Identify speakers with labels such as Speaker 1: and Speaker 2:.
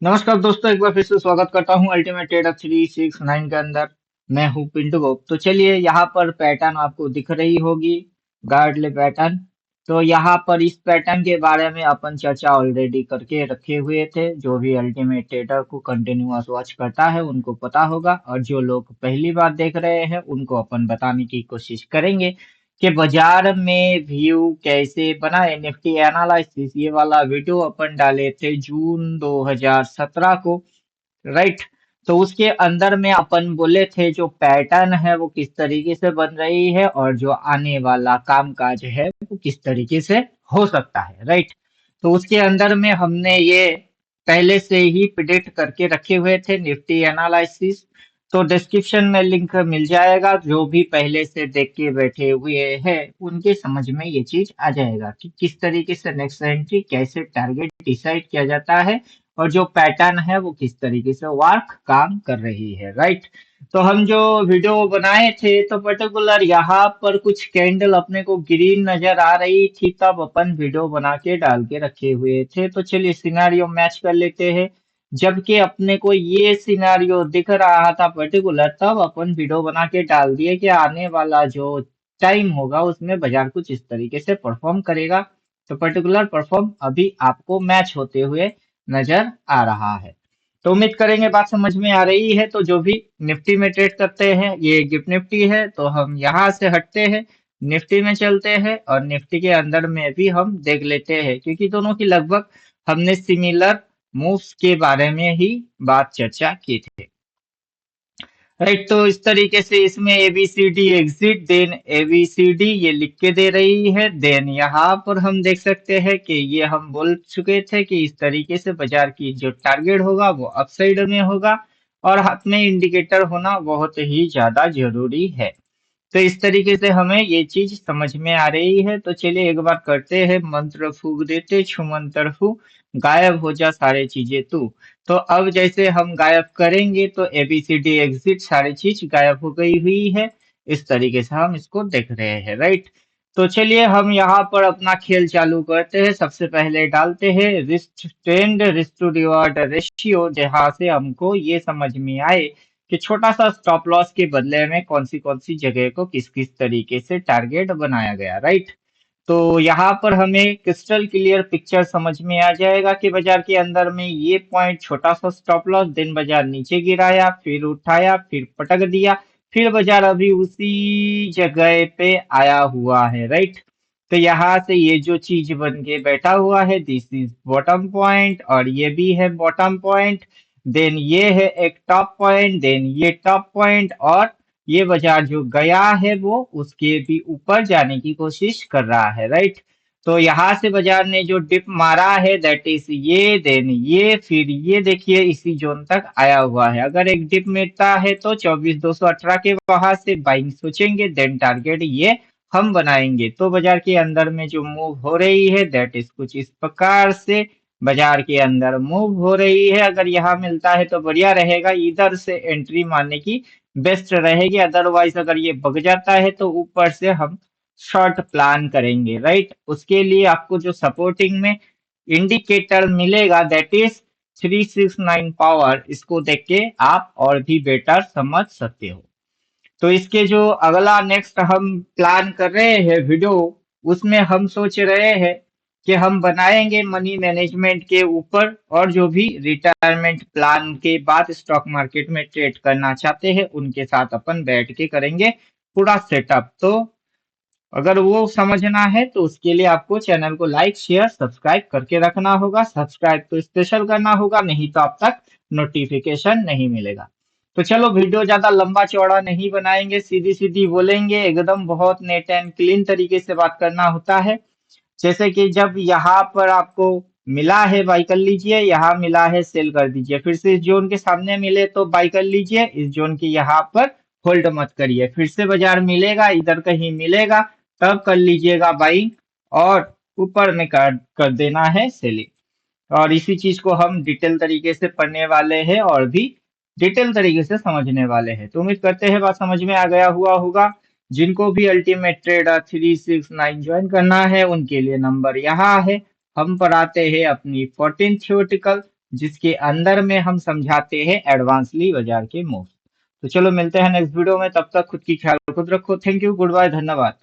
Speaker 1: नमस्कार दोस्तों, एक बार फिर से स्वागत करता हूं अल्टीमेट ट्रेडर 369 के अंदर। मैं हूं पिंटू गोप। तो चलिए, यहाँ पर पैटर्न आपको दिख रही होगी, गार्डले पैटर्न। तो यहाँ पर इस पैटर्न के बारे में अपन चर्चा ऑलरेडी करके रखे हुए थे। जो भी अल्टीमेट ट्रेडर को कंटिन्यूअस वॉच करता है उनको पता होगा, और जो लोग पहली बार देख रहे हैं उनको अपन बताने की कोशिश करेंगे कि बाजार में व्यू कैसे बनाए। निफ्टी एनालिसिस ये वाला वीडियो अपन डाले थे जून 2017 को, राइट। तो उसके अंदर में अपन बोले थे जो पैटर्न है वो किस तरीके से बन रही है, और जो आने वाला कामकाज है वो किस तरीके से हो सकता है, राइट। तो उसके अंदर में हमने ये पहले से ही प्रिडिक्ट करके रखे हुए थे निफ्टी एनालिसिस। तो डिस्क्रिप्शन में लिंक मिल जाएगा, जो भी पहले से देख के बैठे हुए हैं उनके समझ में ये चीज आ जाएगा कि किस तरीके से नेक्स्ट एंट्री, कैसे टारगेट डिसाइड किया जाता है, और जो पैटर्न है वो किस तरीके से वर्क काम कर रही है, राइट। तो हम जो वीडियो बनाए थे तो पर्टिकुलर यहाँ पर कुछ कैंडल अपने को ग्रीन नजर आ रही थी, तब अपन वीडियो बना के डाल के रखे हुए थे। तो चलिए सिनारियो मैच कर लेते हैं। जबकि अपने को ये सिनारियो दिख रहा था पर्टिकुलर, तब अपन वीडियो बना के डाल दिए कि आने वाला जो टाइम होगा उसमें बाजार कुछ इस तरीके से परफॉर्म करेगा। तो पर्टिकुलर परफॉर्म अभी आपको मैच होते हुए नजर आ रहा है। तो उम्मीद करेंगे बात समझ में आ रही है। तो जो भी निफ्टी में ट्रेड करते हैं, ये गिफ्ट निफ्टी है, तो हम यहाँ से हटते हैं, निफ्टी में चलते हैं, और निफ्टी के अंदर में भी हम देख लेते हैं, क्योंकि दोनों की लगभग हमने सिमिलर मूव्स के बारे में ही बात चर्चा की थी, राइट। तो इस तरीके से इसमें एबीसीडी एग्जिट, देन एबीसीडी ये लिख के दे रही है। देन यहाँ पर हम देख सकते हैं कि ये हम बोल चुके थे कि इस तरीके से बाजार की जो टारगेट होगा वो अपसाइड में होगा, और हाथ में इंडिकेटर होना बहुत ही ज्यादा जरूरी है। तो इस तरीके से हमें ये चीज समझ में आ रही है। तो चलिए एक बार करते हैं, मंत्र फूक देते, छुमंतर फू, गायब हो जा सारे चीजें तू। तो अब जैसे हम गायब करेंगे तो एबीसीडी एग्जिट सारी चीज गायब हो गई हुई है। इस तरीके से हम इसको देख रहे हैं, राइट। तो चलिए हम यहाँ पर अपना खेल चालू करते हैं। सबसे पहले डालते हैं risk trend, risk to reward ratio, जहाँ से हमको ये समझ में आए कि छोटा सा स्टॉप लॉस के बदले में कौन सी जगह को किस किस तरीके से टारगेट बनाया गया, राइट। तो यहाँ पर हमें क्रिस्टल क्लियर पिक्चर समझ में आ जाएगा कि बाजार के अंदर में ये पॉइंट छोटा सा स्टॉप लॉस, दिन बाजार नीचे गिराया, फिर उठाया, फिर पटक दिया, फिर बाजार अभी उसी जगह पे आया हुआ है, राइट। तो यहाँ से ये जो चीज बन के बैठा हुआ है, दिस इज बॉटम पॉइंट, और ये भी है बॉटम पॉइंट। देन ये है एक टॉप पॉइंट, देन ये टॉप पॉइंट, और ये बाजार जो गया है वो उसके भी ऊपर जाने की कोशिश कर रहा है, राइट। तो यहाँ से बाजार ने जो डिप मारा है दैट इज ये, देन ये, फिर ये देखिए इसी जोन तक आया हुआ है। अगर एक डिप मिलता है तो 24,218 के वहां से बाइंग सोचेंगे, देन टारगेट ये हम बनाएंगे। तो बाजार के अंदर में जो मूव हो रही है दैट इज कुछ इस प्रकार से बाजार के अंदर मूव हो रही है। अगर यहाँ मिलता है तो बढ़िया रहेगा, इधर से एंट्री मारने की बेस्ट रहेगी। अदरवाइज अगर ये बग जाता है तो ऊपर से हम शॉर्ट प्लान करेंगे, राइट। उसके लिए आपको जो सपोर्टिंग में इंडिकेटर मिलेगा दैट इज 369 पावर, इसको देख के आप और भी बेटर समझ सकते हो। तो इसके जो अगला नेक्स्ट हम प्लान कर रहे हैं वीडियो, उसमें हम सोच रहे हैं कि हम बनाएंगे मनी मैनेजमेंट के ऊपर, और जो भी रिटायरमेंट प्लान के बाद स्टॉक मार्केट में ट्रेड करना चाहते हैं उनके साथ अपन बैठ के करेंगे पूरा सेटअप। तो अगर वो समझना है तो उसके लिए आपको चैनल को लाइक शेयर सब्सक्राइब करके रखना होगा। सब्सक्राइब तो स्पेशल करना होगा, नहीं तो आप तक नोटिफिकेशन नहीं मिलेगा। तो चलो वीडियो ज्यादा लंबा चौड़ा नहीं बनाएंगे, सीधी सीधी बोलेंगे, एकदम बहुत नेट एंड क्लीन तरीके से बात करना होता है। जैसे कि जब यहाँ पर आपको मिला है बाई कर लीजिए, यहाँ मिला है सेल कर दीजिए, फिर से इस जोन के सामने मिले तो बाई कर लीजिए, इस जोन के यहाँ पर होल्ड मत करिए। फिर से बाजार मिलेगा, इधर कहीं मिलेगा, तब कर लीजिएगा बाइंग, और ऊपर में कर देना है सेलिंग। और इसी चीज को हम डिटेल तरीके से पढ़ने वाले हैं और भी डिटेल तरीके से समझने वाले हैं। तो उम्मीद करते हैं बात समझ में आ गया हुआ होगा। जिनको भी अल्टीमेट ट्रेडर 369 ज्वाइन करना है उनके लिए नंबर यहाँ है। हम पढ़ाते हैं अपनी 14 थ्योरेटिकल, जिसके अंदर में हम समझाते हैं एडवांसली बाजार के मूव्स। तो चलो मिलते हैं नेक्स्ट वीडियो में, तब तक खुद की ख्याल खुद रखो। थैंक यू, गुड बाय, धन्यवाद।